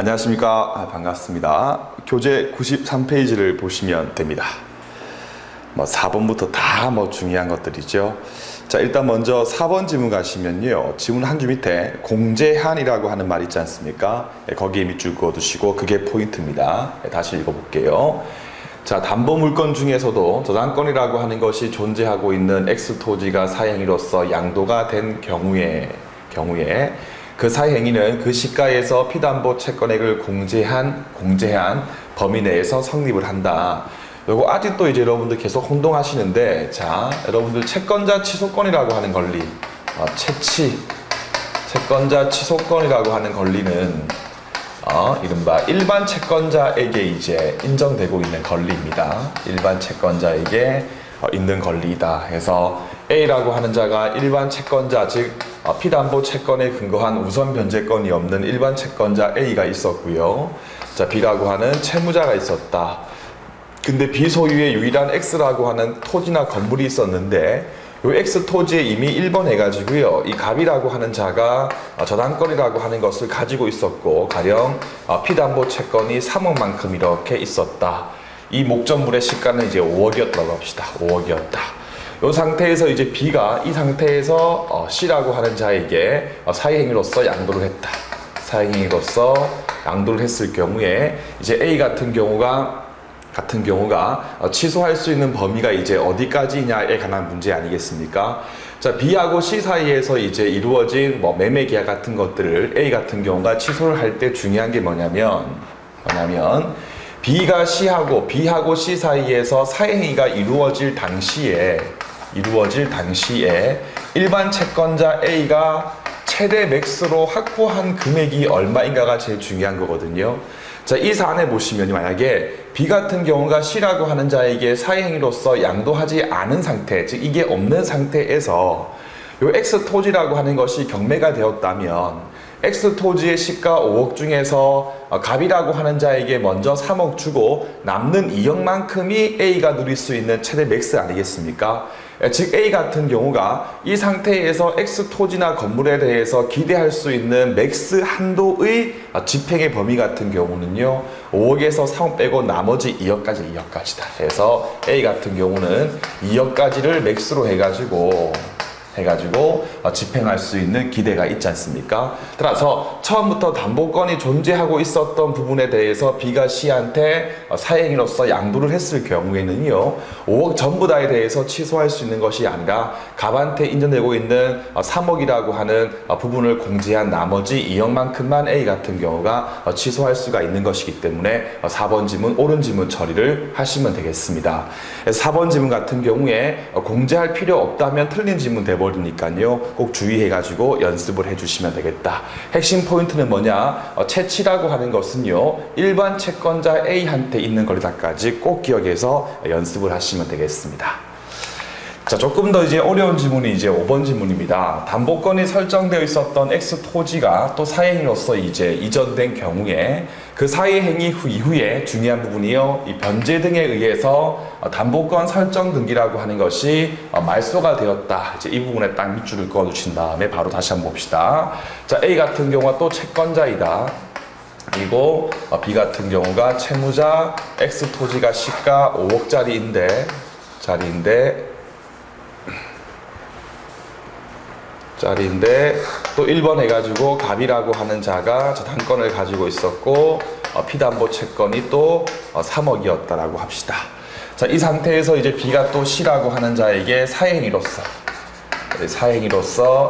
안녕하십니까. 반갑습니다. 교재 93페이지를 보시면 됩니다. 4번부터 다 중요한 것들이죠. 자, 일단 먼저 4번 지문 가시면요. 지문 한 줄 밑에 공제한이라고 하는 말 있지 않습니까? 거기에 밑줄 그어두시고 그게 포인트입니다. 다시 읽어볼게요. 자, 담보물건 중에서도 저당권이라고 하는 것이 존재하고 있는 X토지가 사행위로서 양도가 된 경우에 그 사행위는 그 시가에서 피담보 채권액을 공제한 범위 내에서 성립을 한다. 요거 아직도 이제 여러분들 계속 혼동하시는데, 자, 여러분들 채권자 취소권이라고 하는 권리, 채권자 취소권이라고 하는 권리는 이른바 일반 채권자에게 이제 인정되고 있는 권리입니다. 일반 채권자에게 있는 권리이다 해서 A라고 하는 자가 일반 채권자, 즉 피담보 채권에 근거한 우선 변제권이 없는 일반 채권자 A가 있었고요. 자, B라고 하는 채무자가 있었다. 근데 B 소유의 유일한 X라고 하는 토지나 건물이 있었는데 이 X 토지에 이미 1번 해가지고요. 이 갑이라고 하는 자가 저당권이라고 하는 것을 가지고 있었고, 가령 피담보 채권이 3억만큼 이렇게 있었다. 이 목적물의 시가는 이제 5억이었다고 합시다. 5억이었다. 이 상태에서 이제 B가 이 상태에서 C라고 하는 자에게 사행위로서 양도를 했다. 사행위로서 양도를 했을 경우에 이제 A 같은 경우가 취소할 수 있는 범위가 이제 어디까지냐에 관한 문제 아니겠습니까? 자, B하고 C 사이에서 이제 이루어진 매매 계약 같은 것들을 A 같은 경우가 취소를 할 때 중요한 게 뭐냐면 B하고 C 사이에서 사행위가 이루어질 당시에 일반 채권자 A가 최대 맥스로 확보한 금액이 얼마인가가 제일 중요한 거거든요. 자, 이 사안에 보시면 만약에 B 같은 경우가 C라고 하는 자에게 사행위로서 양도하지 않은 상태, 즉 이게 없는 상태에서 요 X 토지라고 하는 것이 경매가 되었다면 X 토지의 시가 5억 중에서 갑이라고 하는 자에게 먼저 3억 주고 남는 2억만큼이 A가 누릴 수 있는 최대 맥스 아니겠습니까? 즉 A 같은 경우가 이 상태에서 X 토지나 건물에 대해서 기대할 수 있는 맥스 한도의 집행의 범위 같은 경우는요, 5억에서 3억 빼고 나머지 2억까지다. 그래서 A 같은 경우는 2억까지를 맥스로 해가지고 집행할 수 있는 기대가 있지 않습니까? 따라서 처음부터 담보권이 존재하고 있었던 부분에 대해서 B가 C한테 사행위로서 양도를 했을 경우에는요, 5억 전부 다에 대해서 취소할 수 있는 것이 아니라 갑한테 인정되고 있는 3억이라고 하는 부분을 공제한 나머지 2억만큼만 A 같은 경우가 취소할 수가 있는 것이기 때문에 4번 지문, 옳은 지문 처리를 하시면 되겠습니다. 4번 지문 같은 경우에 공제할 필요 없다면 틀린 지문 되버리니까요, 꼭 주의해가지고 연습을 해주시면 되겠다. 핵심 포인트는 뭐냐? 채취라고 하는 것은요, 일반 채권자 A한테 있는 권리다까지 꼭 기억해서 연습을 하시면 되겠습니다. 자, 조금 더 이제 어려운 지문이 이제 5번 지문입니다. 담보권이 설정되어 있었던 X 토지가 또 사행위로서 이제 이전된 경우에 그 사회행위 이후에 중요한 부분이요, 이 변제 등에 의해서 담보권 설정 등기라고 하는 것이 말소가 되었다. 이제 이 부분에 딱 밑줄을 그어 주신 다음에 바로 다시 한번 봅시다. 자, A 같은 경우가 또 채권자이다. 그리고 B 같은 경우가 채무자, X 토지가 시가 5억짜리인데 또 1번 해가지고 갑이라고 하는 자가 저당권을 가지고 있었고 피담보 채권이 또 3억이었다라고 합시다. 자, 이 상태에서 이제 B가 또 C라고 하는 자에게 사행위로서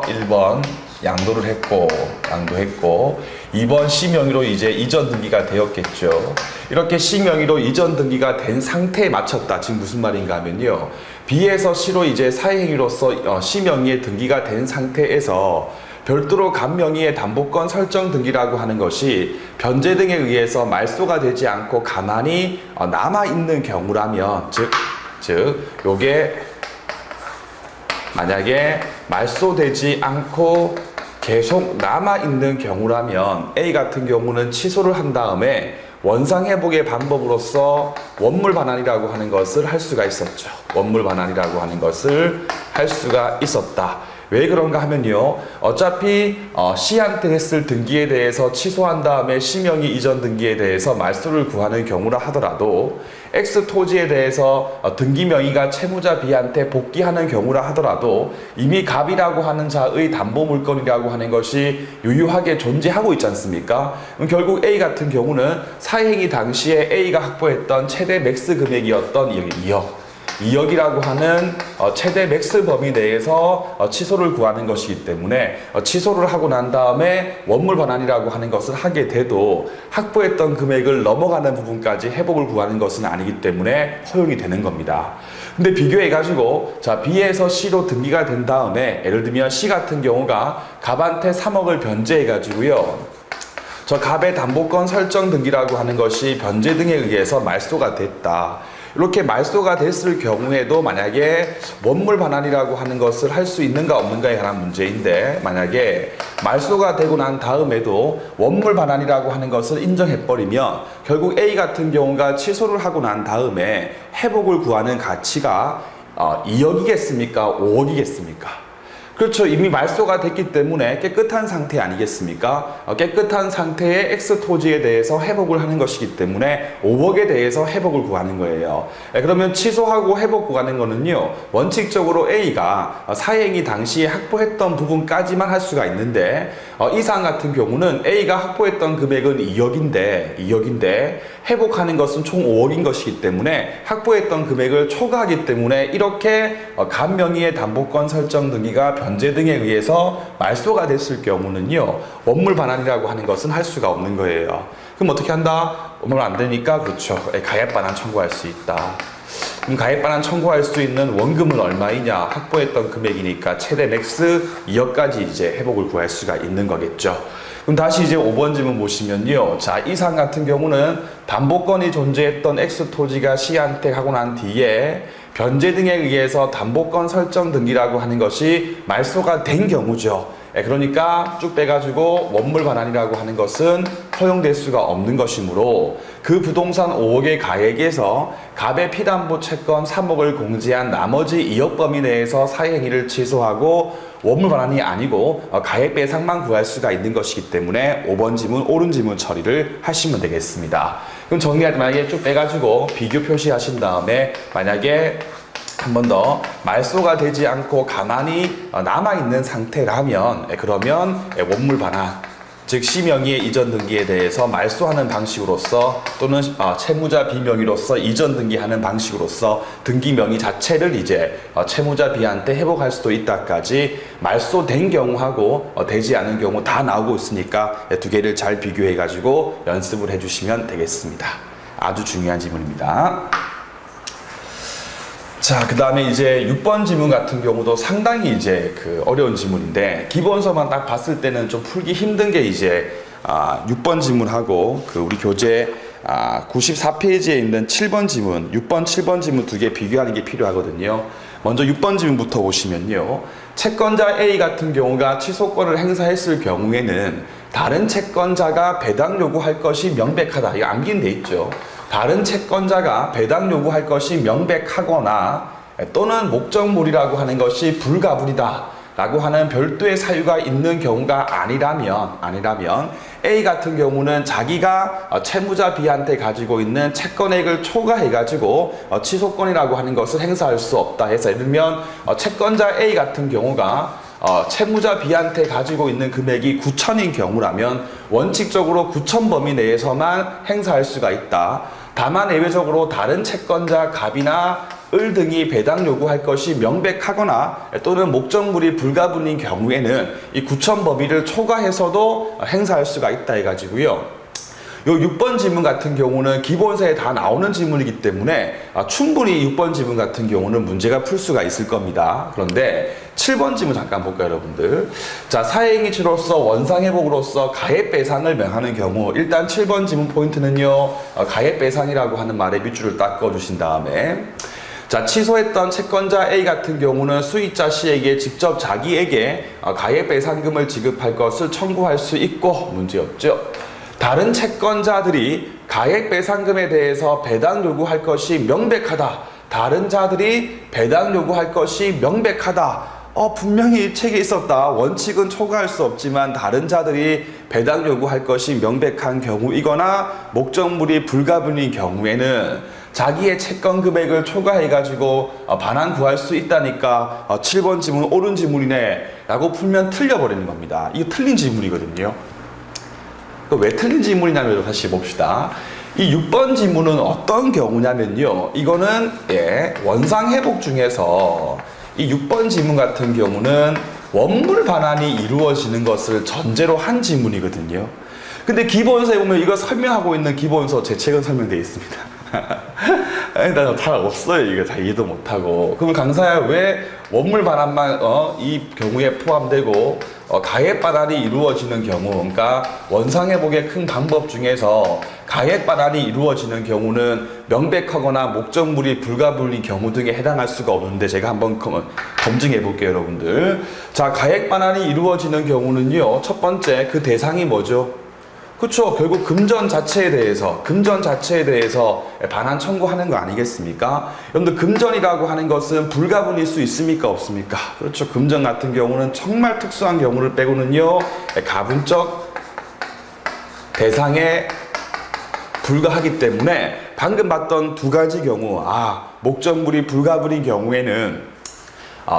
1번 양도를 했고 2번 C 명의로 이제 이전 등기가 되었겠죠. 이렇게 C 명의로 이전 등기가 된 상태에 맞췄다. 지금 무슨 말인가 하면요, B에서 C로 이제 사행위로서 C 명의의 등기가 된 상태에서 별도로 갑 명의의 담보권 설정 등기라고 하는 것이 변제 등에 의해서 말소가 되지 않고 가만히 남아있는 경우라면, 즉 요게 만약에 말소되지 않고 계속 남아있는 경우라면 A 같은 경우는 취소를 한 다음에 원상회복의 방법으로서 원물 반환이라고 하는 것을 할 수가 있었죠. 원물 반환이라고 하는 것을 할 수가 있었다. 왜 그런가 하면요. 어차피 C한테 했을 등기에 대해서 취소한 다음에 C명의 이전 등기에 대해서 말소를 구하는 경우라 하더라도 X 토지에 대해서 등기 명의가 채무자 B한테 복귀하는 경우라 하더라도 이미 갑이라고 하는 자의 담보 물건이라고 하는 것이 유효하게 존재하고 있지 않습니까? 그럼 결국 A 같은 경우는 사행위 당시에 A가 확보했던 최대 맥스 금액이었던 2억이라고 하는 최대 맥스 범위 내에서 취소를 구하는 것이기 때문에 취소를 하고 난 다음에 원물 반환이라고 하는 것을 하게 돼도 확보했던 금액을 넘어가는 부분까지 회복을 구하는 것은 아니기 때문에 허용이 되는 겁니다. 근데 비교해가지고 자 B에서 C로 등기가 된 다음에 예를 들면 C 같은 경우가 갑한테 3억을 변제해가지고요. 저 갑의 담보권 설정 등기라고 하는 것이 변제 등에 의해서 말소가 됐다. 이렇게 말소가 됐을 경우에도 만약에 원물 반환이라고 하는 것을 할 수 있는가 없는가에 관한 문제인데, 만약에 말소가 되고 난 다음에도 원물 반환이라고 하는 것을 인정해버리면 결국 A 같은 경우가 취소를 하고 난 다음에 회복을 구하는 가치가 2억이겠습니까? 5억이겠습니까? 그렇죠. 이미 말소가 됐기 때문에 깨끗한 상태 아니겠습니까? 깨끗한 상태의 X 토지에 대해서 회복을 하는 것이기 때문에 5억에 대해서 회복을 구하는 거예요. 그러면 취소하고 회복 구하는 거는요, 원칙적으로 A가 사행위 당시에 확보했던 부분까지만 할 수가 있는데, 이 사안 같은 경우는 A가 확보했던 금액은 2억인데 회복하는 것은 총 5억인 것이기 때문에 확보했던 금액을 초과하기 때문에 이렇게 갑 명의의 담보권 설정 등기가 변제 등에 의해서 말소가 됐을 경우는요, 원물 반환이라고 하는 것은 할 수가 없는 거예요. 그럼 어떻게 한다? 원물 안 되니까, 그렇죠, 가액 반환 청구할 수 있다. 그럼 가액 반환 청구할 수 있는 원금은 얼마이냐? 확보했던 금액이니까 최대 맥스 2억까지 이제 회복을 구할 수가 있는 거겠죠. 그럼 다시 이제 5번 질문 보시면요. 자, 이 사안 같은 경우는 담보권이 존재했던 X 토지가 C한테 하고 난 뒤에 변제 등에 의해서 담보권 설정 등기라고 하는 것이 말소가 된 경우죠. 그러니까 쭉 빼가지고 원물 반환이라고 하는 것은 허용될 수가 없는 것이므로 그 부동산 5억의 가액에서 갑의 피담보 채권 3억을 공제한 나머지 2억 범위 내에서 사행위를 취소하고 원물 반환이 아니고 가액 배상만 구할 수가 있는 것이기 때문에 5번 지문 옳은 지문 처리를 하시면 되겠습니다. 그럼 정리할 때 만약에 쭉 빼가지고 비교 표시하신 다음에 만약에 한 번 더 말소가 되지 않고 가만히 남아있는 상태라면 그러면 원물 반환, 즉 C명의의 이전 등기에 대해서 말소하는 방식으로서 또는 채무자 B명의로서 이전 등기하는 방식으로서 등기 명의 자체를 이제 채무자 B한테 회복할 수도 있다까지 말소된 경우하고 되지 않은 경우 다 나오고 있으니까 두 개를 잘 비교해 가지고 연습을 해주시면 되겠습니다. 아주 중요한 질문입니다. 자, 그 다음에 이제 6번 지문 같은 경우도 상당히 이제 어려운 지문인데, 기본서만 딱 봤을 때는 좀 풀기 힘든 게 이제 6번 지문하고 우리 교재 94페이지에 있는 7번 지문, 6번, 7번 지문 두 개 비교하는 게 필요하거든요. 먼저 6번 지문부터 보시면요. 채권자 A 같은 경우가 취소권을 행사했을 경우에는 다른 채권자가 배당 요구할 것이 명백하다. 이거 암기는 돼 있죠. 다른 채권자가 배당 요구할 것이 명백하거나 또는 목적물이라고 하는 것이 불가불이다 라고 하는 별도의 사유가 있는 경우가 아니라면 A 같은 경우는 자기가 채무자 B한테 가지고 있는 채권액을 초과해 가지고 취소권이라고 하는 것을 행사할 수 없다 해서, 예를 들면 채권자 A 같은 경우가 채무자 B한테 가지고 있는 금액이 9천인 경우라면 원칙적으로 9천 범위 내에서만 행사할 수가 있다. 다만 예외적으로 다른 채권자 갑이나 을 등이 배당 요구할 것이 명백하거나 또는 목적물이 불가분인 경우에는 이 9천 범위를 초과해서도 행사할 수가 있다 해가지고요. 요 6번 지문 같은 경우는 기본서에 다 나오는 지문이기 때문에 충분히 6번 지문 같은 경우는 문제가 풀 수가 있을 겁니다. 그런데 7번 지문 잠깐 볼까요, 여러분들? 자, 사행위치로서 원상회복으로서 가액배상을 명하는 경우, 일단 7번 지문 포인트는요, 가액배상이라고 하는 말에 밑줄을 딱 그어주신 다음에, 자, 취소했던 채권자 A 같은 경우는 수익자 C에게 직접 자기에게 가액배상금을 지급할 것을 청구할 수 있고 문제없죠. 다른 채권자들이 가액배상금에 대해서 배당 요구할 것이 명백하다. 다른 자들이 배당 요구할 것이 명백하다. 분명히 책에 있었다. 원칙은 초과할 수 없지만 다른 자들이 배당 요구할 것이 명백한 경우이거나 목적물이 불가분인 경우에는 자기의 채권 금액을 초과해가지고 반환 구할 수 있다니까 7번 지문 옳은 지문이네 라고 풀면 틀려버리는 겁니다. 이거 틀린 지문이거든요. 왜 틀린 지문이냐면 다시 봅시다. 이 6번 지문은 어떤 경우냐면요. 이거는 원상회복 중에서 이 6번 지문 같은 경우는 원물 반환이 이루어지는 것을 전제로 한 지문이거든요. 근데 기본서에 보면 이거 설명하고 있는 기본서 제 책은 설명되어 있습니다. 나 잘 없어요. 이거 잘 이해도 못하고. 그러면 강사야 왜 원물 반환만 이 경우에 포함되고 가액 반환이 이루어지는 경우, 그러니까 원상회복의 큰 방법 중에서 가액 반환이 이루어지는 경우는 명백하거나 목적물이 불가분인 경우 등에 해당할 수가 없는데 제가 한번 검증해 볼게요, 여러분들. 자, 가액 반환이 이루어지는 경우는요, 첫 번째 그 대상이 뭐죠? 그렇죠. 결국 금전 자체에 대해서 반환 청구하는 거 아니겠습니까? 여러분들 금전이라고 하는 것은 불가분일 수 있습니까? 없습니까? 그렇죠. 금전 같은 경우는 정말 특수한 경우를 빼고는요, 가분적 대상에 불과하기 때문에 방금 봤던 두 가지 경우, 목적물이 불가분인 경우에는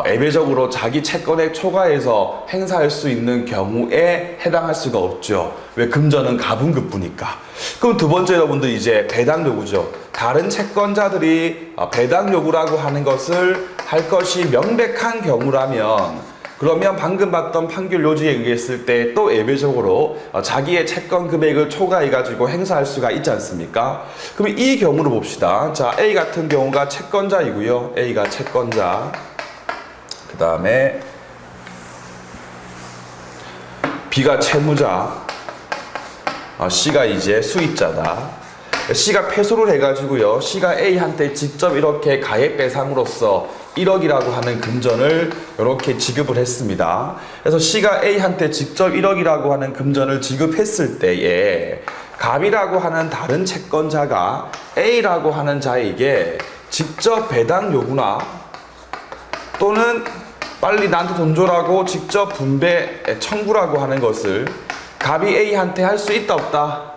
예외적으로 자기 채권액 초과해서 행사할 수 있는 경우에 해당할 수가 없죠. 왜? 금전은 가분급부니까. 그럼 두 번째 여러분들 이제 배당 요구죠. 다른 채권자들이 배당 요구라고 하는 것을 할 것이 명백한 경우라면, 그러면 방금 봤던 판결 요지에 의했을 때 또 예외적으로 자기의 채권 금액을 초과해가지고 행사할 수가 있지 않습니까? 그럼 이 경우를 봅시다. 자, A 같은 경우가 채권자이고요. A가 채권자. 그 다음에 B가 채무자, C가 이제 수입자다. C가 패소를 해가지고요, C가 A한테 직접 이렇게 가액배상으로서 1억이라고 하는 금전을 이렇게 지급을 했습니다. 그래서 C가 A한테 직접 1억이라고 하는 금전을 지급했을 때에 갑이라고 하는 다른 채권자가 A라고 하는 자에게 직접 배당 요구나 또는 빨리 나한테 돈 줘라고 직접 분배 청구라고 하는 것을 갑이 A한테 할 수 있다 없다?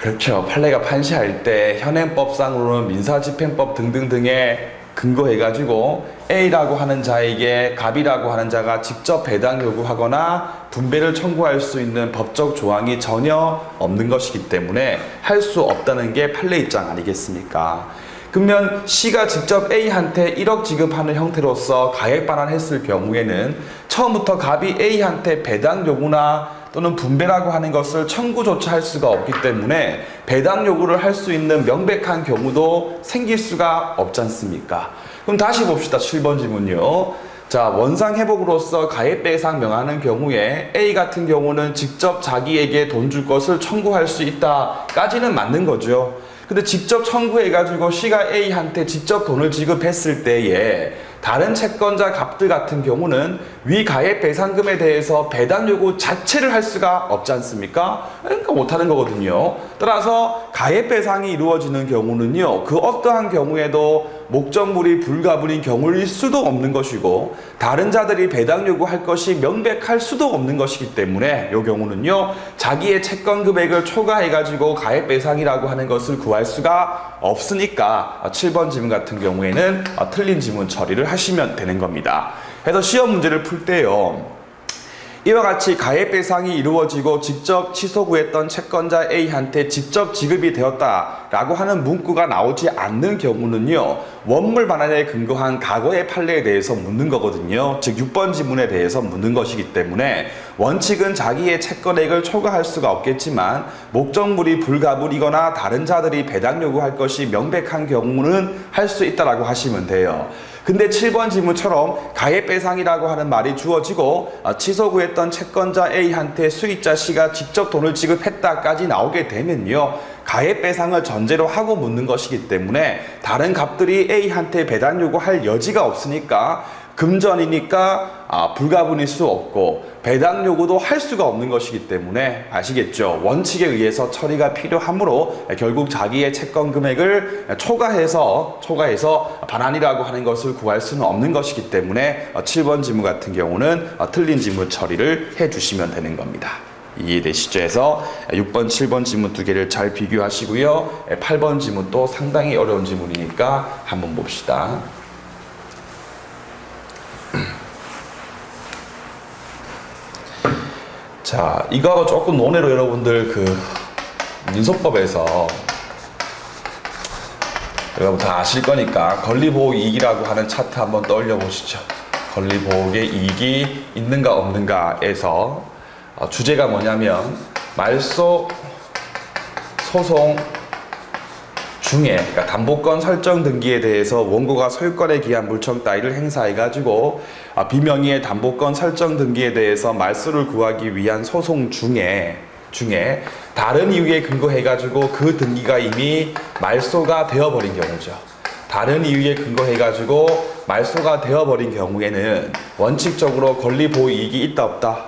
그렇죠. 판례가 판시할 때 현행법상으로는 민사집행법 등등등에 근거해가지고 A라고 하는 자에게 갑이라고 하는 자가 직접 배당 요구하거나 분배를 청구할 수 있는 법적 조항이 전혀 없는 것이기 때문에 할 수 없다는 게 판례 입장 아니겠습니까? 그러면 C가 직접 A한테 1억 지급하는 형태로서 가액 반환했을 경우에는 처음부터 갑이 A한테 배당 요구나 또는 분배라고 하는 것을 청구조차 할 수가 없기 때문에 배당 요구를 할 수 있는 명백한 경우도 생길 수가 없지 않습니까? 그럼 다시 봅시다. 7번 지문요. 자, 원상회복으로서 가액배상 명하는 경우에 A 같은 경우는 직접 자기에게 돈 줄 것을 청구할 수 있다까지는 맞는 거죠. 근데 직접 청구해가지고 C가 A한테 직접 돈을 지급했을 때에 다른 채권자 갑들 같은 경우는 위 가액 배상금에 대해서 배당 요구 자체를 할 수가 없지 않습니까? 그러니까 못하는 거거든요. 따라서 가액 배상이 이루어지는 경우는요, 그 어떠한 경우에도 목적물이 불가분인 경우일 수도 없는 것이고 다른 자들이 배당 요구할 것이 명백할 수도 없는 것이기 때문에 이 경우는요, 자기의 채권 금액을 초과해가지고 가액 배상이라고 하는 것을 구할 수가 없으니까 7번 지문 같은 경우에는 틀린 지문 처리를 하시면 되는 겁니다. 그래서 시험 문제를 풀 때요, 이와 같이 가액 배상이 이루어지고 직접 취소 구했던 채권자 A한테 직접 지급이 되었다라고 하는 문구가 나오지 않는 경우는요, 원물 반환에 근거한 과거의 판례에 대해서 묻는 거거든요. 즉 6번 지문에 대해서 묻는 것이기 때문에 원칙은 자기의 채권액을 초과할 수가 없겠지만 목적물이 불가분이거나 다른 자들이 배당 요구할 것이 명백한 경우는 할 수 있다라고 하시면 돼요. 근데 7번 지문처럼 가액배상이라고 하는 말이 주어지고 취소 구했던 채권자 A한테 수익자 C가 직접 돈을 지급했다까지 나오게 되면요, 가액배상을 전제로 하고 묻는 것이기 때문에 다른 갑들이 A한테 배당 요구할 여지가 없으니까 금전이니까 불가분일 수 없고 배당 요구도 할 수가 없는 것이기 때문에 아시겠죠? 원칙에 의해서 처리가 필요하므로 결국 자기의 채권 금액을 초과해서 반환이라고 하는 것을 구할 수는 없는 것이기 때문에 7번 지문 같은 경우는 틀린 지문 처리를 해주시면 되는 겁니다. 이해되시죠? 해서 6번, 7번 지문 두 개를 잘 비교하시고요. 8번 지문도 상당히 어려운 지문이니까 한번 봅시다. 자, 이거하고 조금 논외로 여러분들 민소법에서 여러분 다 아실 거니까 권리보호 이익이라고 하는 차트 한번 떠올려 보시죠. 권리보호의 이익이 있는가 없는가에서 주제가 뭐냐면 말소 소송 중에 그러니까 담보권 설정 등기에 대해서 원고가 소유권에 기한 물청 따위를 행사해가지고 비명의의 담보권 설정 등기에 대해서 말소를 구하기 위한 소송 중에 다른 이유에 근거해가지고 그 등기가 이미 말소가 되어버린 경우죠. 다른 이유에 근거해가지고 말소가 되어버린 경우에는 원칙적으로 권리보호 이익이 있다 없다?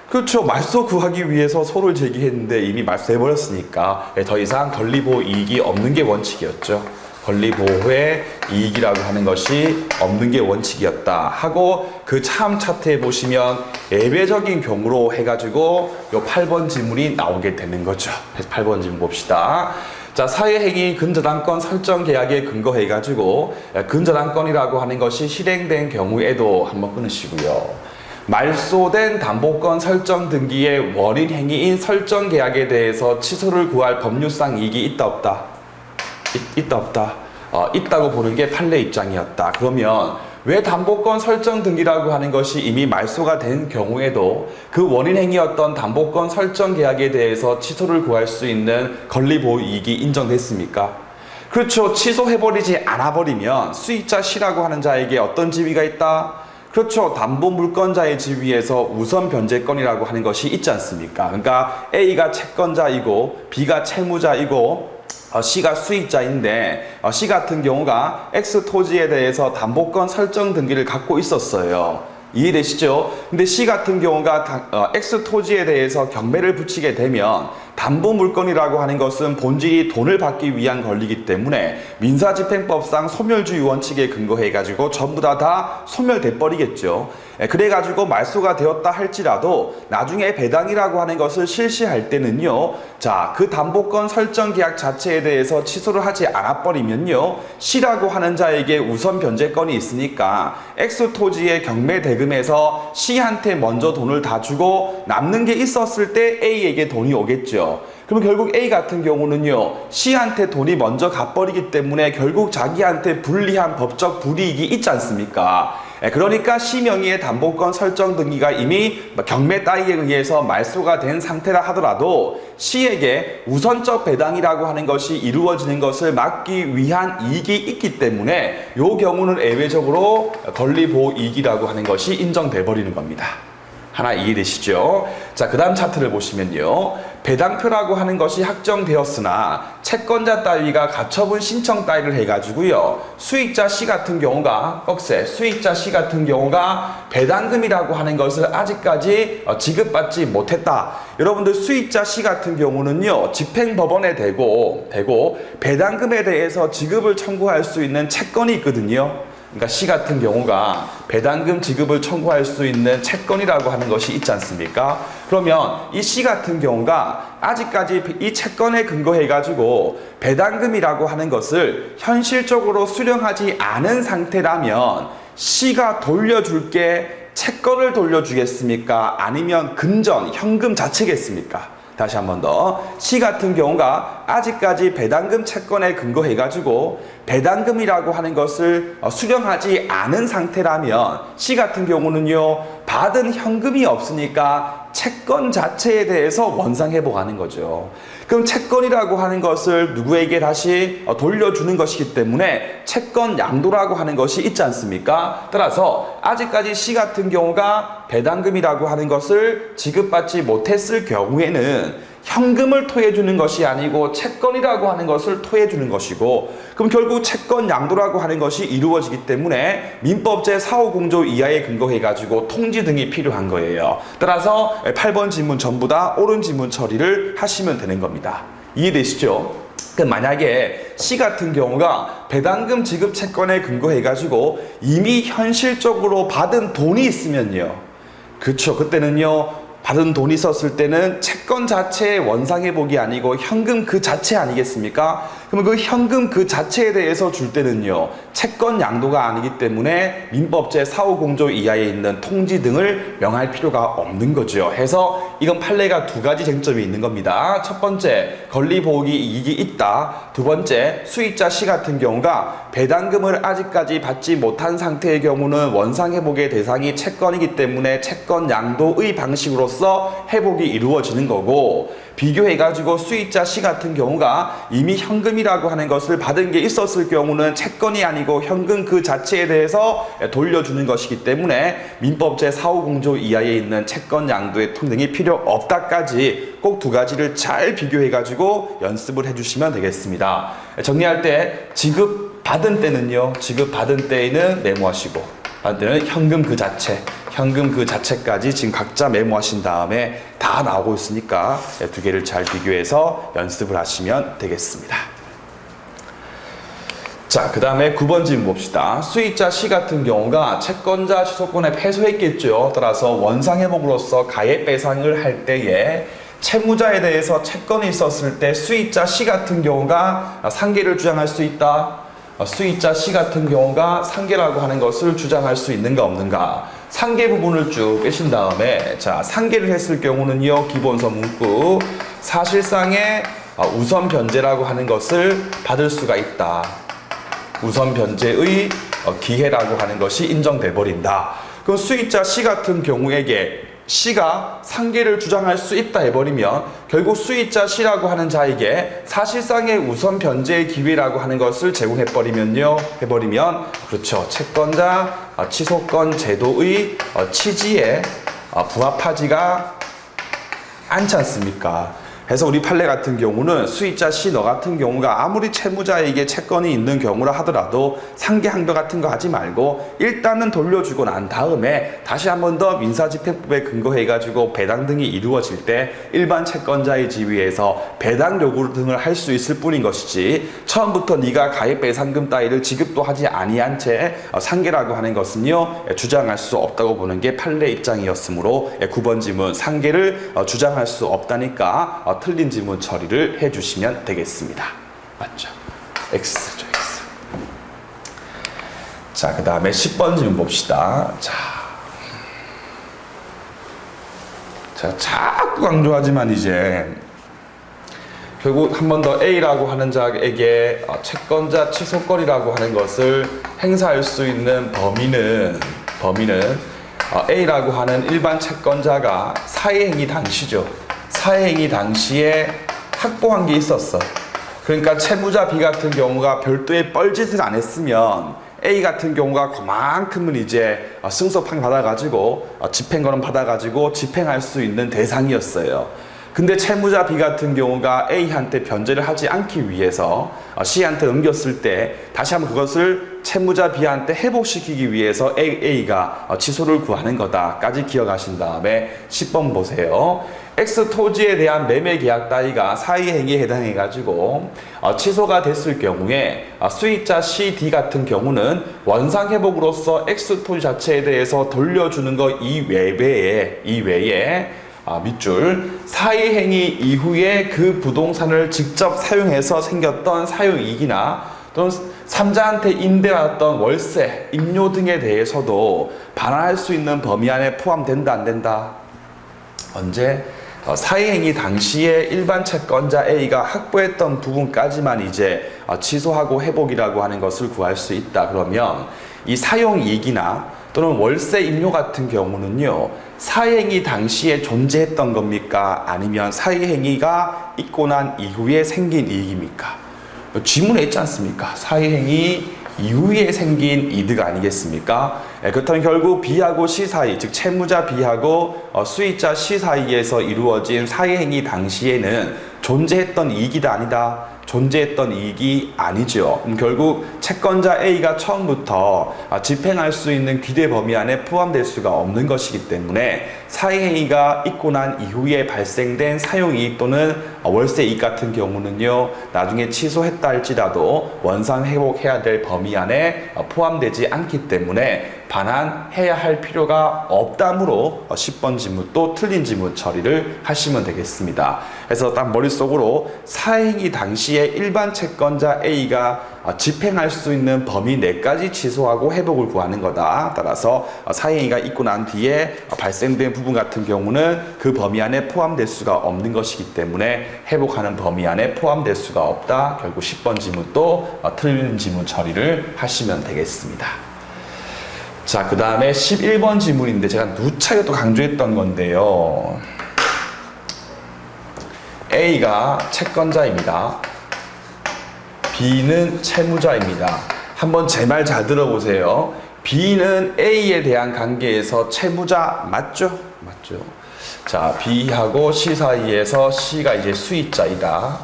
그렇죠. 말소 구하기 위해서 소를 제기했는데 이미 말소해버렸으니까 더 이상 권리보호 이익이 없는 게 원칙이었죠. 권리보호의 이익이라고 하는 것이 없는 게 원칙이었다 하고 그 차음 차트에 보시면 예외적인 경우로 해가지고 요 8번 지문이 나오게 되는 거죠. 그래서 8번 지문 봅시다. 자, 사회행위 근저당권 설정 계약에 근거해가지고 근저당권이라고 하는 것이 실행된 경우에도 한번 끊으시고요. 말소된 담보권 설정 등기의 원인 행위인 설정 계약에 대해서 취소를 구할 법률상 이익이 있다 없다? 있다 없다? 있다고 보는 게 판례 입장이었다. 그러면 왜 담보권 설정 등기라고 하는 것이 이미 말소가 된 경우에도 그 원인 행위였던 담보권 설정 계약에 대해서 취소를 구할 수 있는 권리보호 이익이 인정됐습니까? 그렇죠. 취소해버리지 않아버리면 수익자 C라고 하는 자에게 어떤 지위가 있다? 그렇죠. 담보 물권자의 지위에서 우선 변제권이라고 하는 것이 있지 않습니까? 그러니까 A가 채권자이고 B가 채무자이고 C가 수익자인데 C 같은 경우가 X 토지에 대해서 담보권 설정 등기를 갖고 있었어요. 이해되시죠? 근데 C 같은 경우가 X 토지에 대해서 경매를 붙이게 되면 담보 물건이라고 하는 것은 본질이 돈을 받기 위한 권리이기 때문에 민사집행법상 소멸주의 원칙에 근거해가지고 전부 다 소멸돼 버리겠죠. 그래가지고 말소가 되었다 할지라도 나중에 배당이라고 하는 것을 실시할 때는요, 자, 그 담보권 설정 계약 자체에 대해서 취소를 하지 않아버리면요, C라고 하는 자에게 우선 변제권이 있으니까 X 토지의 경매 대금에서 C한테 먼저 돈을 다 주고 남는 게 있었을 때 A에게 돈이 오겠죠. 그럼 결국 A 같은 경우는요, C한테 돈이 먼저 갚버리기 때문에 결국 자기한테 불리한 법적 불이익이 있지 않습니까? 그러니까 C 명의의 담보권 설정 등기가 이미 경매 따위에 의해서 말소가 된 상태라 하더라도 C에게 우선적 배당이라고 하는 것이 이루어지는 것을 막기 위한 이익이 있기 때문에 이 경우는 예외적으로 권리보호 이익이라고 하는 것이 인정돼 버리는 겁니다. 하나 이해되시죠? 자, 그 다음 차트를 보시면요, 배당표라고 하는 것이 확정되었으나 채권자 따위가 가처분 신청 따위를 해가지고요, 수익자 C 같은 경우가 수익자 C 같은 경우가 배당금이라고 하는 것을 아직까지 지급받지 못했다. 여러분들 수익자 C 같은 경우는요, 집행법원에 대고 배당금에 대해서 지급을 청구할 수 있는 채권이 있거든요. 그러니까 C 같은 경우가 배당금 지급을 청구할 수 있는 채권이라고 하는 것이 있지 않습니까? 그러면 이 C 같은 경우가 아직까지 이 채권에 근거해가지고 배당금이라고 하는 것을 현실적으로 수령하지 않은 상태라면 C가 돌려줄게 채권을 돌려주겠습니까? 아니면 금전, 현금 자체겠습니까? 다시 한 번 더. C 같은 경우가 아직까지 배당금 채권에 근거해가지고 배당금이라고 하는 것을 수령하지 않은 상태라면 C 같은 경우는요, 받은 현금이 없으니까 채권 자체에 대해서 원상회복하는 거죠. 그럼 채권이라고 하는 것을 누구에게 다시 돌려주는 것이기 때문에 채권 양도라고 하는 것이 있지 않습니까? 따라서 아직까지 C 같은 경우가 배당금이라고 하는 것을 지급받지 못했을 경우에는 현금을 토해 주는 것이 아니고 채권이라고 하는 것을 토해 주는 것이고, 그럼 결국 채권 양도라고 하는 것이 이루어지기 때문에 민법 제450조 이하에 근거해 가지고 통지 등이 필요한 거예요. 따라서 8번 지문 전부 다 옳은 지문 처리를 하시면 되는 겁니다. 이해되시죠? 만약에 C 같은 경우가 배당금 지급 채권에 근거해 가지고 이미 현실적으로 받은 돈이 있으면요, 그렇죠, 그때는요 받은 돈이 있었을 때는 채권 자체의 원상회복이 아니고 현금 그 자체 아니겠습니까? 그러면 그 현금 그 자체에 대해서 줄 때는요 채권 양도가 아니기 때문에 민법 제450조 이하에 있는 통지 등을 명할 필요가 없는 거죠. 해서 이건 판례가 두 가지 쟁점이 있는 겁니다. 첫 번째, 권리보호기 이익이 있다. 두 번째, 수익자 C 같은 경우가 배당금을 아직까지 받지 못한 상태의 경우는 원상회복의 대상이 채권이기 때문에 채권 양도의 방식으로서 회복이 이루어지는 거고, 비교해가지고 수익자 C 같은 경우가 이미 현금이라고 하는 것을 받은 게 있었을 경우는 채권이 아니고 현금 그 자체에 대해서 돌려주는 것이기 때문에 민법 제450조 이하에 있는 채권 양도의 통등이 필요 없다까지 꼭 두 가지를 잘 비교해가지고 연습을 해주시면 되겠습니다. 정리할 때 지급받은 때는요, 지급받은 때에는 메모하시고, 받은 때는 현금 그 자체까지 지금 각자 메모하신 다음에 다 나오고 있으니까 두 개를 잘 비교해서 연습을 하시면 되겠습니다. 자, 그 다음에 9번 질문 봅시다. 수익자 C 같은 경우가 채권자 취소권에 패소했겠죠. 따라서 원상회복으로서 가액배상을 할 때에 채무자에 대해서 채권이 있었을 때 수익자 C 같은 경우가 상계를 주장할 수 있다. 수익자 C 같은 경우가 상계라고 하는 것을 주장할 수 있는가 없는가. 상계 부분을 쭉 빼신 다음에, 자, 상계를 했을 경우는요, 기본서 문구 사실상의 우선 변제라고 하는 것을 받을 수가 있다. 우선 변제의 기회라고 하는 것이 인정돼 버린다. 그럼 수익자 C 같은 경우에게 C가 상계를 주장할 수 있다 해버리면 결국 수익자 C라고 하는 자에게 사실상의 우선 변제의 기회라고 하는 것을 제공해버리면 그렇죠, 채권자 취소권 제도의 취지에 부합하지가 않지 않습니까? 그래서 우리 판례 같은 경우는 수익자 C 너 같은 경우가 아무리 채무자에게 채권이 있는 경우라 하더라도 상계항변 같은 거 하지 말고 일단은 돌려주고 난 다음에 다시 한 번 더 민사집행법에 근거해가지고 배당 등이 이루어질 때 일반 채권자의 지위에서 배당 요구 등을 할 수 있을 뿐인 것이지, 처음부터 네가 가액배상금 따위를 지급도 하지 아니한 채 상계라고 하는 것은요 주장할 수 없다고 보는 게 판례 입장이었으므로 9번 지문 상계를 주장할 수 없다니까 틀린 지문 처리를 해주시면 되겠습니다. 맞죠? X죠, X. 자, 그 다음에 10번 질문 봅시다. 자, 자꾸 강조하지만 이제 결국 한 번 더 A라고 하는 자에게 채권자 취소권이라고 하는 것을 행사할 수 있는 범위는 A라고 하는 일반 채권자가 사회행위 당시죠. 사회행위 당시에 확보한 게 있었어. 그러니까 채무자 B 같은 경우가 별도의 뻘짓을 안 했으면 A 같은 경우가 그만큼은 이제 승소판 받아가지고 집행권을 받아가지고 집행할 수 있는 대상이었어요. 근데 채무자 B 같은 경우가 A한테 변제를 하지 않기 위해서 C한테 넘겼을 때 다시 한번 그것을 채무자 B한테 회복시키기 위해서 A가 취소를 구하는 거다까지 기억하신 다음에 10번 보세요. X 토지에 대한 매매 계약 따위가 사의행위에 해당해가지고 취소가 됐을 경우에 수익자 C, D 같은 경우는 원상회복으로서 X 토지 자체에 대해서 돌려주는 것 이외에 밑줄 사의행위 이후에 그 부동산을 직접 사용해서 생겼던 사용이익이나 또는 3자한테 임대받았던 월세, 임료 등에 대해서도 반환할 수 있는 범위 안에 포함된다 안 된다? 언제? 사의행위 당시에 일반 채권자 A가 확보했던 부분까지만 이제 취소하고 회복이라고 하는 것을 구할 수 있다. 그러면 이 사용이익이나 또는 월세 임료 같은 경우는요, 사회행위 당시에 존재했던 겁니까? 아니면 사회행위가 있고 난 이후에 생긴 이익입니까? 지문에 있지 않습니까? 사회행위 이후에 생긴 이득 아니겠습니까? 그렇다면 결국 B하고 C 사이, 즉 채무자 B하고 수익자 C 사이에서 이루어진 사회행위 당시에는 존재했던 이익이다 아니다? 존재했던 이익이 아니죠. 결국 채권자 A가 처음부터 집행할 수 있는 기대 범위 안에 포함될 수가 없는 것이기 때문에 사회행위가 있고 난 이후에 발생된 사용이익 또는 월세이익 같은 경우는요, 나중에 취소했다 할지라도 원상 회복해야 될 범위 안에 포함되지 않기 때문에 반환해야 할 필요가 없다므로 10번 지문 또 틀린 지문 처리를 하시면 되겠습니다. 그래서 딱 머릿속으로 사행위 당시에 일반 채권자 A가 집행할 수 있는 범위 내까지 취소하고 회복을 구하는 거다. 따라서 사행위가 있고 난 뒤에 발생된 부분 같은 경우는 그 범위 안에 포함될 수가 없는 것이기 때문에 회복하는 범위 안에 포함될 수가 없다. 결국 10번 지문 또 틀린 지문 처리를 하시면 되겠습니다. 자, 그 다음에 11번 지문인데 제가 누차게 또 강조했던 건데요. A가 채권자입니다. B는 채무자입니다. 한번 제 말 잘 들어보세요. B는 A에 대한 관계에서 채무자 맞죠? 맞죠. 자, B하고 C 사이에서 C가 이제 수익자이다.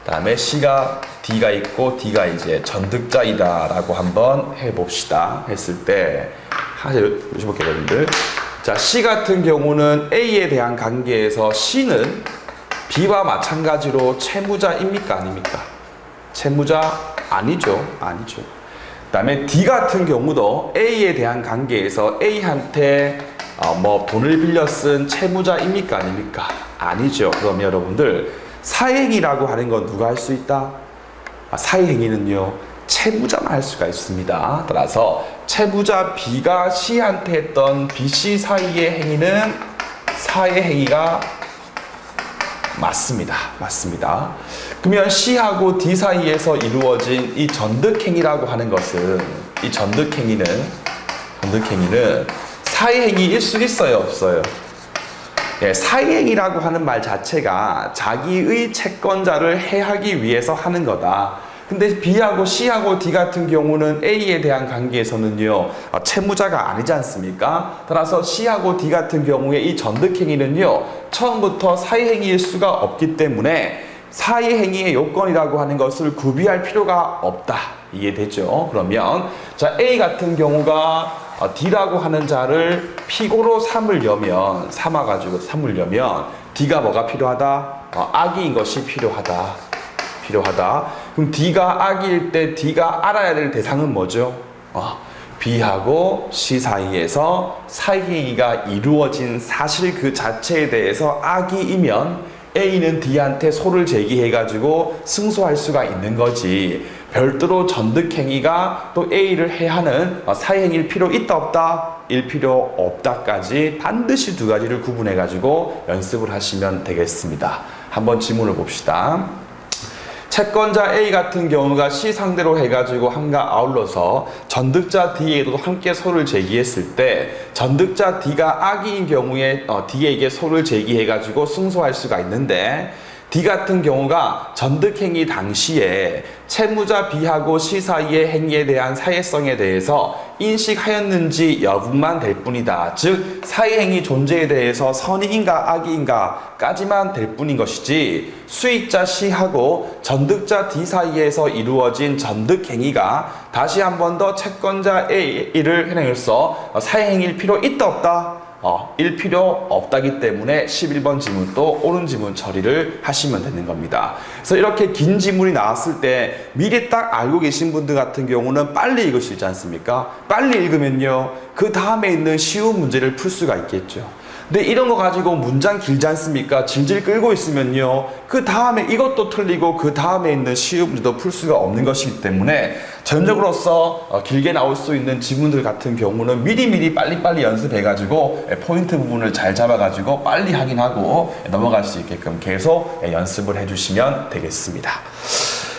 그 다음에 C가 D가 있고 D가 이제 전득자이다 라고 한번 해봅시다. 했을 때 보시볼게요, 여러분들. 자, C 같은 경우는 A에 대한 관계에서 C는 B와 마찬가지로 채무자입니까? 아닙니까? 채무자 아니죠. 아니죠. 그 다음에 D 같은 경우도 A에 대한 관계에서 A한테 돈을 빌려 쓴 채무자입니까? 아닙니까? 아니죠. 그러면 여러분들 사행위라고 하는 건 누가 할 수 있다? 사행위는요, 채무자만 할 수가 있습니다. 따라서 채무자 B가 C한테 했던 BC 사이의 행위는 사회행위가 맞습니다. 맞습니다. 그러면 C하고 D 사이에서 이루어진 이 전득행위라고 하는 것은, 이 전득행위는 사회행위일 수 있어요, 없어요? 예, 사회행위라고 하는 말 자체가 자기의 채권자를 해하기 위해서 하는 거다. 근데 B하고 C하고 D 같은 경우는 A에 대한 관계에서는요, 채무자가 아니지 않습니까? 따라서 C하고 D 같은 경우에 이 전득행위는요, 처음부터 사회행위일 수가 없기 때문에 사회행위의 요건이라고 하는 것을 구비할 필요가 없다. 이해되죠? 그러면 자, A 같은 경우가 D라고 하는 자를 피고로 삼으려면 D가 뭐가 필요하다? 악의인 것이 필요하다. 그럼 D가 악일 때 D가 알아야 될 대상은 뭐죠? B하고 C 사이에서 사회행위가 이루어진 사실 그 자체에 대해서 악의이면 A는 D한테 소를 제기해가지고 승소할 수가 있는 거지. 별도로 전득행위가 또 A를 해하는 사회행위일 필요 있다 없다? 일 필요 없다까지 반드시 두 가지를 구분해가지고 연습을 하시면 되겠습니다. 한번 지문을 봅시다. 채권자 A 같은 경우가 C 상대로 해가지고 함과 아울러서 전득자 D에도 함께 소를 제기했을 때 전득자 D가 악의인 경우에 D에게 소를 제기해가지고 승소할 수가 있는데 D 같은 경우가 전득행위 당시에 채무자 B하고 C 사이의 행위에 대한 사회성에 대해서 인식하였는지 여부만 될 뿐이다. 즉 사회행위 존재에 대해서 선의인가 악의인가 까지만 될 뿐인 것이지 수익자 C하고 전득자 D 사이에서 이루어진 전득행위가 다시 한 번 더 채권자 A를 해내서 사회행위일 필요 있다 없다? 일 필요 없다기 때문에 11번 지문 또 옳은 지문 처리를 하시면 되는 겁니다. 그래서 이렇게 긴 지문이 나왔을 때 미리 딱 알고 계신 분들 같은 경우는 빨리 읽을 수 있지 않습니까? 빨리 읽으면요, 그 다음에 있는 쉬운 문제를 풀 수가 있겠죠. 근데 이런 거 가지고 문장 길지 않습니까? 질질 끌고 있으면요, 그 다음에 이것도 틀리고 그 다음에 있는 쉬운 문제도 풀 수가 없는 것이기 때문에 전적으로서 길게 나올 수 있는 지문들 같은 경우는 미리미리 빨리빨리 연습해가지고 포인트 부분을 잘 잡아가지고 빨리 확인하고 넘어갈 수 있게끔 계속 연습을 해주시면 되겠습니다.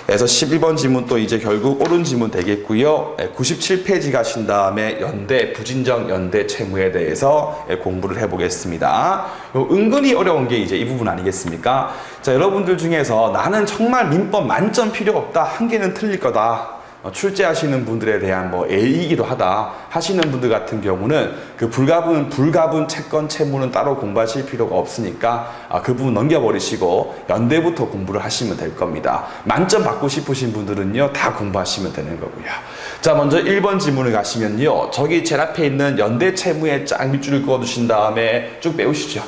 그래서 11번 지문 또 이제 결국 옳은 지문 되겠고요. 97페이지 가신 다음에 연대, 부진정 연대 채무에 대해서 공부를 해보겠습니다. 은근히 어려운 게 이제 이 부분 아니겠습니까? 자, 여러분들 중에서 나는 정말 민법 만점 필요 없다, 한 개는 틀릴 거다, 출제하시는 분들에 대한 뭐 A이기도 하다 하시는 분들 같은 경우는 그 불가분 채권 채무는 따로 공부하실 필요가 없으니까 그 부분 넘겨버리시고 연대부터 공부를 하시면 될 겁니다. 만점 받고 싶으신 분들은요 다 공부하시면 되는 거고요. 자, 먼저 1번 지문을 가시면요, 저기 제일 앞에 있는 연대 채무에 쫙 밑줄을 그어두신 다음에 쭉 빼우시죠.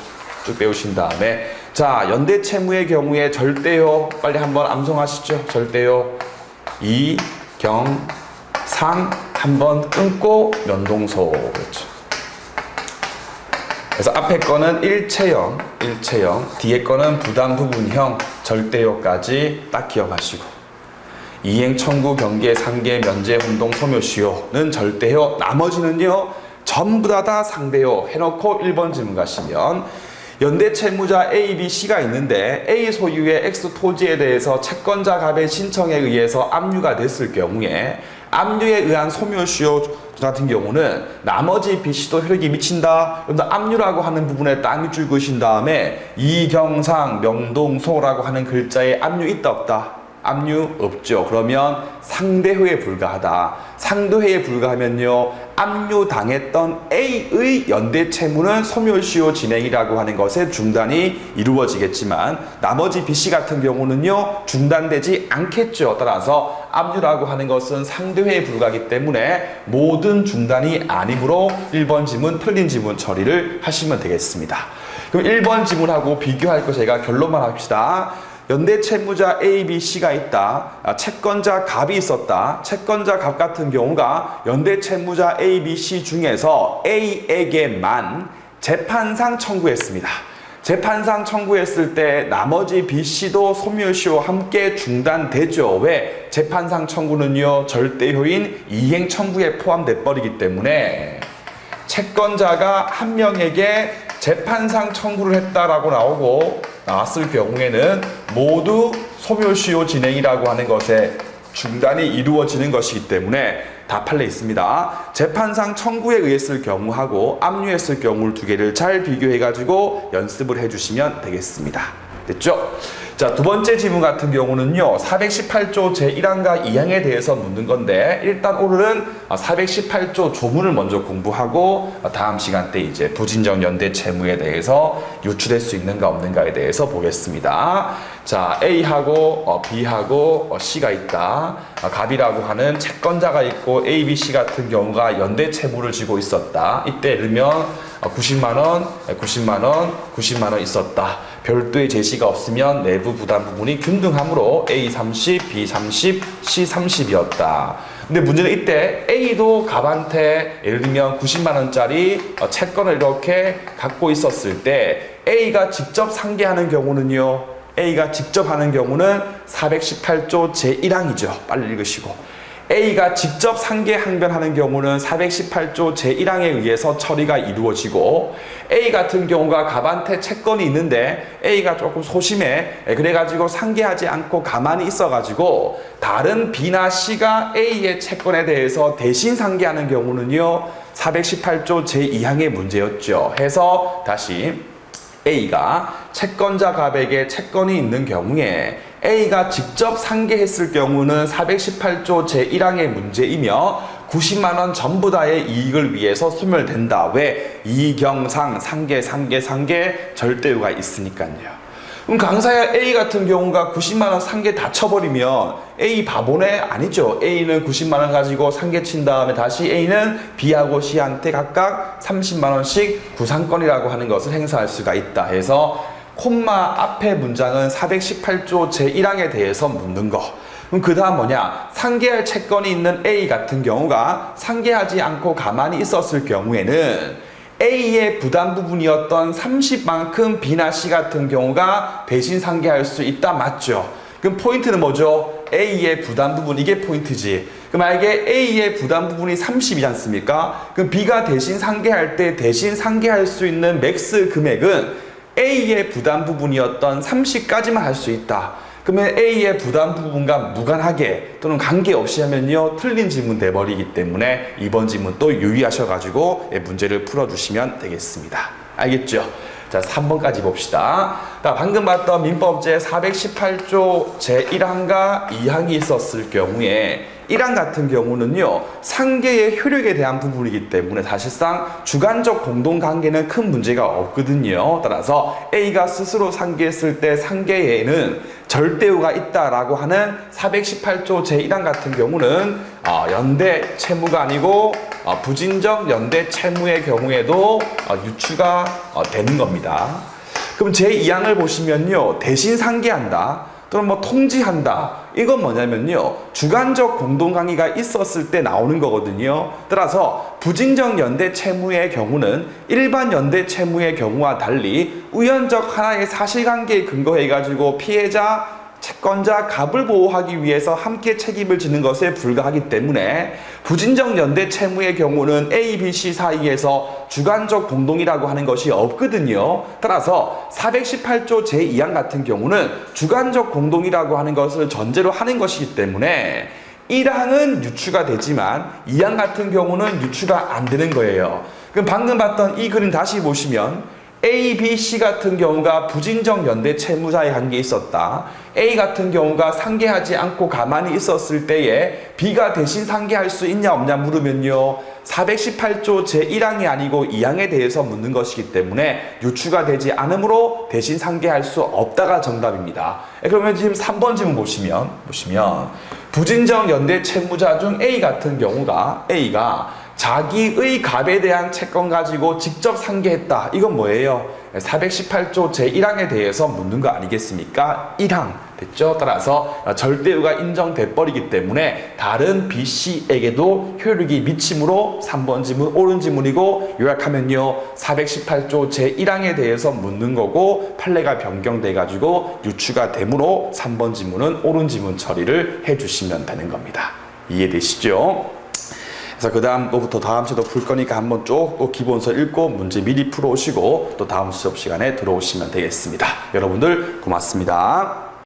쭉 빼우신 다음에, 자, 연대 채무의 경우에 절대요, 빨리 한번 암송하시죠. 절대요, 이, 경, 상, 한번 끊고 면동소. 그렇죠. 그래서 앞에 거는 일체형, 뒤에 거는 부담부분형, 절대요까지 딱 기억하시고, 이행, 청구, 경계, 상계, 면제, 혼동, 소묘시효는 절대요, 나머지는요 전부 다 상대요 해놓고 1번 질문 가시면, 연대 채무자 A, B, C가 있는데 A 소유의 X 토지에 대해서 채권자 갑의 신청에 의해서 압류가 됐을 경우에 압류에 의한 소묘시효 같은 경우는 나머지 B, C도 효력이 미친다. 그럼 압류라고 하는 부분에 딱 밑줄 그으신 다음에 이경상, 명동소라고 하는 글자에 압류 있다 없다? 압류 없죠. 그러면 상대회에 불과하다. 상대회에 불과하면요, 압류당했던 A의 연대 채무는 소멸시효 진행이라고 하는 것에 중단이 이루어지겠지만 나머지 B, C 같은 경우는요 중단되지 않겠죠. 따라서 압류라고 하는 것은 상대회에 불과하기 때문에 모든 중단이 아니므로 1번 지문 틀린 지문 처리를 하시면 되겠습니다. 그럼 1번 지문하고 비교할 거 제가 결론만 합시다. 연대 채무자 A, B, C가 있다. 채권자 갑이 있었다. 채권자 갑 같은 경우가 연대 채무자 A, B, C 중에서 A에게만 재판상 청구했습니다. 재판상 청구했을 때 나머지 B, C도 소멸시효 함께 중단되죠. 왜? 재판상 청구는요 절대효인 이행 청구에 포함돼 버리기 때문에 채권자가 한 명에게 재판상 청구를 했다라고 나왔을 경우에는 모두 소멸시효 진행이라고 하는 것에 중단이 이루어지는 것이기 때문에 다 판례 있습니다. 재판상 청구에 의했을 경우하고 압류했을 경우를 두 개를 잘 비교해가지고 연습을 해주시면 되겠습니다. 됐죠? 자, 두 번째 지문 같은 경우는요 418조 제1항과 2항에 대해서 묻는 건데, 일단 오늘은 418조 조문을 먼저 공부하고 다음 시간 때 이제 부진정 연대 채무에 대해서 유출될 수 있는가 없는가에 대해서 보겠습니다. 자, A하고 B하고 C가 있다. 갑이라고 하는 채권자가 있고 A, B, C 같은 경우가 연대 채무를 지고 있었다. 이때 예를 들면 90만원, 90만원, 90만원 있었다. 별도의 제시가 없으면 내부 부담 부분이 균등하므로 A 30, B 30, C 30이었다. 근데 문제는 이때 A도 갑한테 예를 들면 90만원짜리 채권을 이렇게 갖고 있었을 때 A가 직접 상계하는 경우는요, A가 직접 하는 경우는 418조 제1항이죠. 빨리 읽으시고. A가 직접 상계 항변하는 경우는 418조 제1항에 의해서 처리가 이루어지고, A 같은 경우가 갑한테 채권이 있는데 A가 조금 소심해. 그래가지고 상계하지 않고 가만히 있어가지고 다른 B나 C가 A의 채권에 대해서 대신 상계하는 경우는요 418조 제2항의 문제였죠. 해서 다시 A가 채권자 갑에게 채권이 있는 경우에 A가 직접 상계했을 경우는 418조 제1항의 문제이며 90만원 전부 다의 이익을 위해서 소멸된다. 왜? 이경상 상계 절대요가 있으니까요. 그럼 강사야 A 같은 경우가 90만원 상계 다 쳐버리면 A 바보네? 아니죠. A는 90만원 가지고 상계 친 다음에 다시 A는 B하고 C한테 각각 30만원씩 구상권이라고 하는 것을 행사할 수가 있다 해서 콤마 앞에 문장은 418조 제1항에 대해서 묻는 거. 그럼 그 다음 뭐냐? 상계할 채권이 있는 A 같은 경우가 상계하지 않고 가만히 있었을 경우에는 A의 부담 부분이었던 30만큼 B나 C 같은 경우가 대신 상계할 수 있다. 맞죠? 그럼 포인트는 뭐죠? A의 부담 부분, 이게 포인트지. 그럼 만약에 A의 부담 부분이 30이지 않습니까? 그럼 B가 대신 상계할 때 대신 상계할 수 있는 맥스 금액은 A의 부담 부분이었던 30까지만 할 수 있다. 그러면 A의 부담 부분과 무관하게 또는 관계없이 하면요 틀린 지문 돼버리기 때문에 이번 지문 또 유의하셔가지고 문제를 풀어주시면 되겠습니다. 알겠죠? 자, 3번까지 봅시다. 자, 방금 봤던 민법 제418조 제1항과 2항이 있었을 경우에 1항 같은 경우는요, 상계의 효력에 대한 부분이기 때문에 사실상 주관적 공동관계는 큰 문제가 없거든요. 따라서 A가 스스로 상계했을 때 상계에는 절대우가 있다라고 하는 418조 제1항 같은 경우는 연대 채무가 아니고 부진적 연대 채무의 경우에도 유추가 되는 겁니다. 그럼 제2항을 보시면요, 대신 상계한다 또는 뭐 통지한다, 이건 뭐냐면요, 주관적 공동관계가 있었을 때 나오는 거거든요. 따라서 부진적 연대 채무의 경우는 일반 연대 채무의 경우와 달리 우연적 하나의 사실관계에 근거해 가지고 피해자, 채권자, 갑을 보호하기 위해서 함께 책임을 지는 것에 불과하기 때문에 부진적 연대 채무의 경우는 A, B, C 사이에서 주관적 공동이라고 하는 것이 없거든요. 따라서 418조 제2항 같은 경우는 주관적 공동이라고 하는 것을 전제로 하는 것이기 때문에 1항은 유추가 되지만 2항 같은 경우는 유추가 안 되는 거예요. 그럼 방금 봤던 이 그림 다시 보시면 A, B, C 같은 경우가 부진적 연대 채무자의 관계에 있었다. A 같은 경우가 상계하지 않고 가만히 있었을 때에 B가 대신 상계할 수 있냐 없냐 물으면요, 418조 제1항이 아니고 2항에 대해서 묻는 것이기 때문에 유추가 되지 않으므로 대신 상계할 수 없다가 정답입니다. 그러면 지금 3번 질문 보시면 부진적 연대 채무자 중 A 같은 경우가 A가 자기의 갑에 대한 채권 가지고 직접 상계했다. 이건 뭐예요? 418조 제1항에 대해서 묻는 거 아니겠습니까? 1항 됐죠? 따라서 절대우가 인정돼 버리기 때문에 다른 B, C에게도 효력이 미치므로 3번 지문 옳은 지문이고, 요약하면요, 418조 제1항에 대해서 묻는 거고 판례가 변경돼 가지고 유추가 되므로 3번 지문은 옳은 지문 처리를 해주시면 되는 겁니다. 이해되시죠? 그래서 그 다음부터 다음 주도 풀 거니까 한번 쭉 또 기본서 읽고 문제 미리 풀어오시고 또 다음 수업 시간에 들어오시면 되겠습니다. 여러분들 고맙습니다.